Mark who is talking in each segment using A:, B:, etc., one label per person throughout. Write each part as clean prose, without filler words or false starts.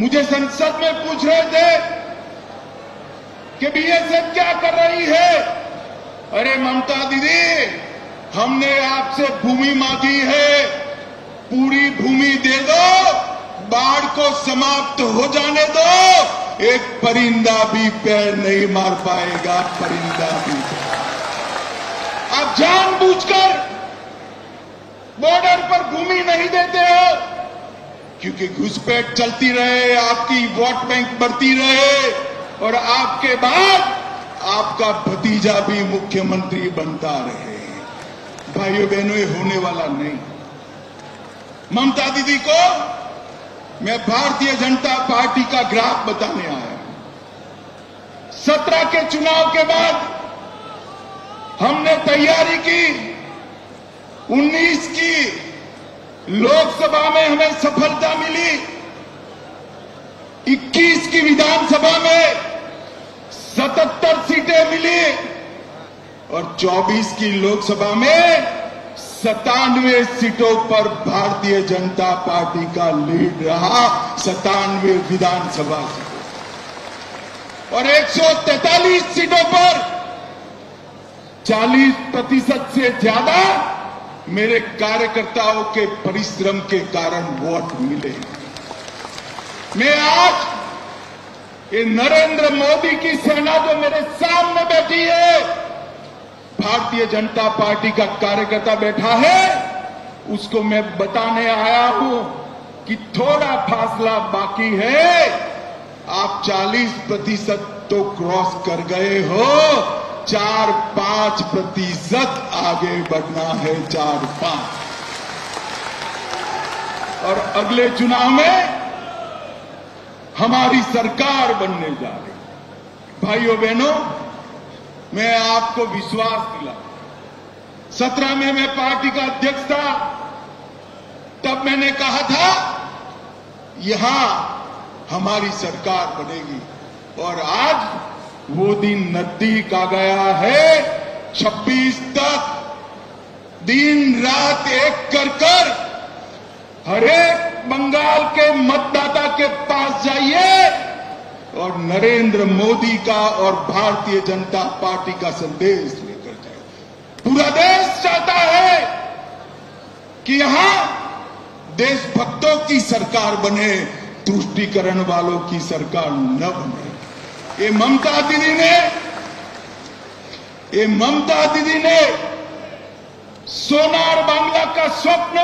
A: मुझे संसद में पूछ रहे थे कि बीएसएफ क्या कर रही है। अरे ममता दीदी, हमने आपसे भूमि मांगी है, पूरी भूमि दे दो, बाढ़ को समाप्त हो जाने दो, एक परिंदा भी पैर नहीं मार पाएगा, परिंदा भी। आप जानबूझकर बॉर्डर पर भूमि नहीं देते हो क्योंकि घुसपैठ चलती रहे, आपकी वोट बैंक बढ़ती रहे और आपके बाद आपका भतीजा भी मुख्यमंत्री बनता रहे। भाइयों बहनों, ये होने वाला नहीं। ममता दीदी को मैं भारतीय जनता पार्टी का ग्राफ बताने आया। 17 के चुनाव के बाद हमने तैयारी की, 19 की लोकसभा में हमें सफलता मिली, 21 की विधानसभा में 77 सीटें मिली और 24 की लोकसभा में 97 सीटों पर भारतीय जनता पार्टी का लीड रहा, 97 विधानसभा सीटों और 143 सीटों पर 40% से ज्यादा मेरे कार्यकर्ताओं के परिश्रम के कारण वोट मिले। मैं आज ये नरेंद्र मोदी की सेना जो मेरे सामने बैठी है, भारतीय जनता पार्टी का कार्यकर्ता बैठा है, उसको मैं बताने आया हूं कि थोड़ा फासला बाकी है। आप 40% तो क्रॉस कर गए हो, 4-5% आगे बढ़ना है, 4-5। और अगले चुनाव में हमारी सरकार बनने जा रही। भाइयों बहनों, मैं आपको विश्वास दिला, 17 में मैं पार्टी का अध्यक्ष था, तब मैंने कहा था यहां हमारी सरकार बनेगी और आज वो दिन नजदीक आ गया है। 26 तक दिन रात एक कर हर एक बंगाल के मतदाता के पास जाइए और नरेंद्र मोदी का और भारतीय जनता पार्टी का संदेश लेकर जाए। पूरा देश चाहता है कि यहां देशभक्तों की सरकार बने, तुष्टीकरण वालों की सरकार न बने। ये ममता दीदी ने सोनार बांग्ला का स्वप्न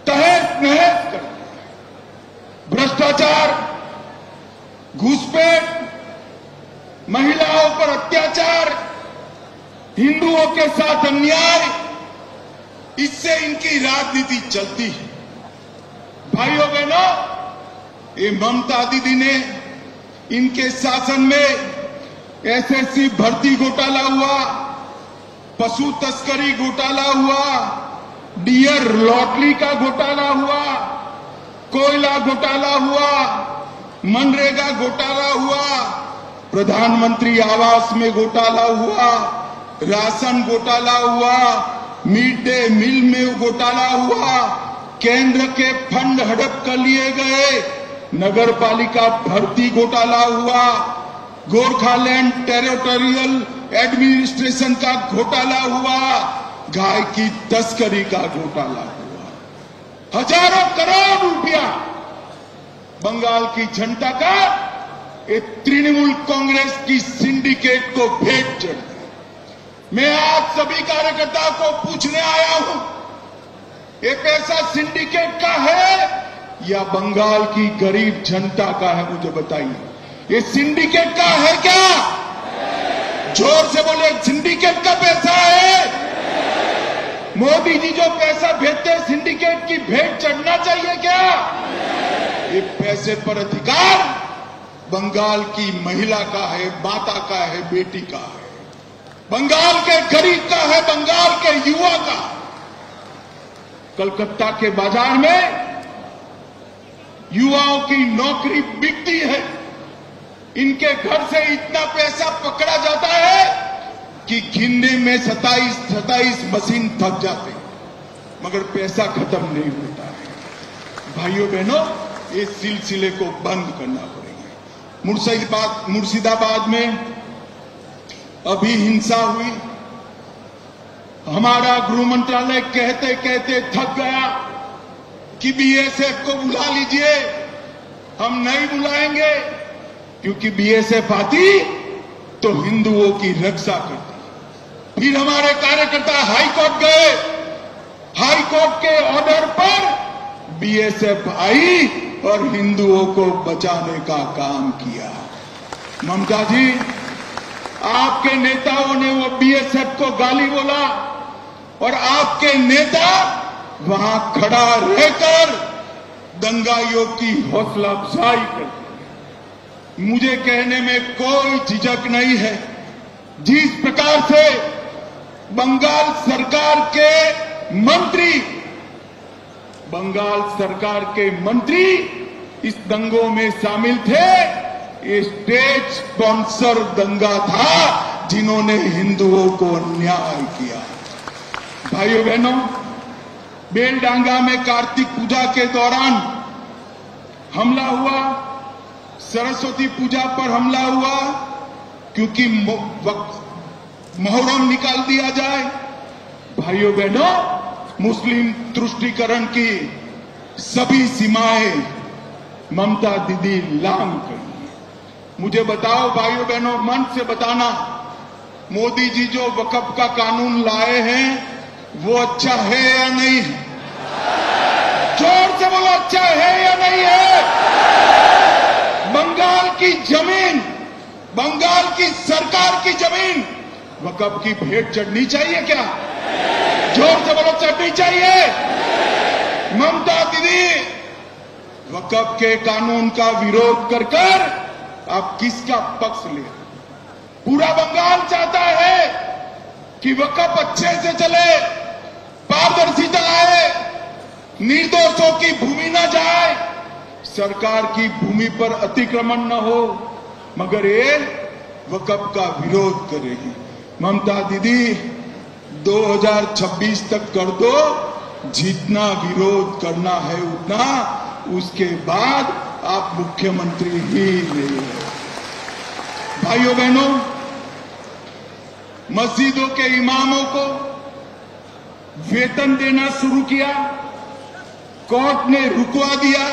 A: तहस नहस कर दिया। भ्रष्टाचार, घुसपैठ, महिलाओं पर अत्याचार, हिंदुओं के साथ अन्याय, इससे इनकी राजनीति चलती है। भाइयों बहनों, ये ममता दीदी ने, इनके शासन में एसएससी भर्ती घोटाला हुआ, पशु तस्करी घोटाला हुआ, डियर लॉटरी का घोटाला हुआ, कोयला घोटाला हुआ, मनरेगा घोटाला हुआ, प्रधानमंत्री आवास में घोटाला हुआ, राशन घोटाला हुआ, मिड डे मील में घोटाला हुआ, केंद्र के फंड हड़प कर लिए गए, नगर पालिका भर्ती घोटाला हुआ, गोरखालैंड टेरिटोरियल एडमिनिस्ट्रेशन का घोटाला हुआ, गाय की तस्करी का घोटाला हुआ। हजारों करोड़ रुपया बंगाल की जनता का एक तृणमूल कांग्रेस की सिंडिकेट को भेंट चढ़ गई। मैं आज सभी कार्यकर्ताओं को पूछने आया हूं, ये पैसा सिंडिकेट का है या बंगाल की गरीब जनता का है? मुझे बताइए, ये सिंडिकेट का है क्या? जोर से बोले, सिंडिकेट का पैसा है। मोदी जी जो पैसा भेजते हैं, सिंडिकेट की भेंट चढ़ना चाहिए क्या? ये पैसे पर अधिकार बंगाल की महिला का है, माता का है, बेटी का है, बंगाल के गरीब का है, बंगाल के युवा का। कलकत्ता के बाजार में युवाओं की नौकरी बिकती है, इनके घर से इतना पैसा पकड़ा जाता है कि गिनने में 27 मशीन थक जाते हैं, मगर पैसा खत्म नहीं होता है। भाइयों बहनों, ये सिलसिले को बंद करना पड़ेगा। मुर्शिदाबाद में अभी हिंसा हुई। हमारा गृह मंत्रालय कहते कहते थक गया कि बीएसएफ को बुला लीजिए। हम नहीं बुलाएंगे, क्योंकि बीएसएफ आती तो हिंदुओं की रक्षा करती। फिर हमारे कार्यकर्ता हाई कोर्ट गए। हाई कोर्ट के ऑर्डर पर बीएसएफ आई और हिंदुओं को बचाने का काम किया। ममता जी, आपके नेताओं ने वो बीएसएफ को गाली बोला और आपके नेता वहां खड़ा रहकर दंगाइयों की हौसला अफजाई करते। मुझे कहने में कोई झिझक नहीं है, जिस प्रकार से बंगाल सरकार के मंत्री इस दंगों में शामिल थे, ये स्टेट स्पॉन्सर दंगा था जिन्होंने हिंदुओं को अन्याय किया। भाइयों बहनों, बेलडांगा में कार्तिक पूजा के दौरान हमला हुआ, सरस्वती पूजा पर हमला हुआ, क्योंकि मुहर्रम निकाल दिया जाए। भाइयों बहनों, मुस्लिम तुष्टीकरण की सभी सीमाएं ममता दीदी लांघ गई। मुझे बताओ भाइयों बहनों, मन से बताना, मोदी जी जो वक्फ का कानून लाए हैं वो अच्छा है या नहीं है? जोर से बोलो, अच्छा है या नहीं है? बंगाल की जमीन, बंगाल की सरकार की जमीन वक्फ की भेंट चढ़नी चाहिए क्या? जोर से बोलो, चढ़नी चाहिए। ममता दीदी, वक्फ के कानून का विरोध कर आप किसका पक्ष ले? पूरा बंगाल चाहता है कि वक्फ अच्छे से चले, पारदर्शिता आए, निर्दोषों की भूमि न जाए, सरकार की भूमि पर अतिक्रमण न हो, मगर ये वक्फ का विरोध करेगी। ममता दीदी, 2026 तक कर दो, जितना विरोध करना है उतना, उसके बाद आप मुख्यमंत्री ही नहीं है। भाइयों बहनों, मस्जिदों के इमामों को वेतन देना शुरू किया, कोर्ट ने रुकवा दिया।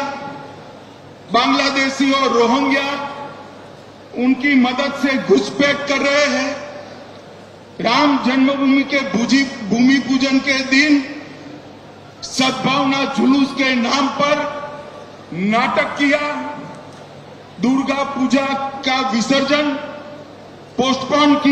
A: बांग्लादेशी और रोहिंग्या उनकी मदद से घुसपैठ कर रहे हैं। राम जन्मभूमि के भूमि पूजन के दिन सद्भावना जुलूस के नाम पर नाटक किया। दुर्गा पूजा का विसर्जन पोस्टपोन किया।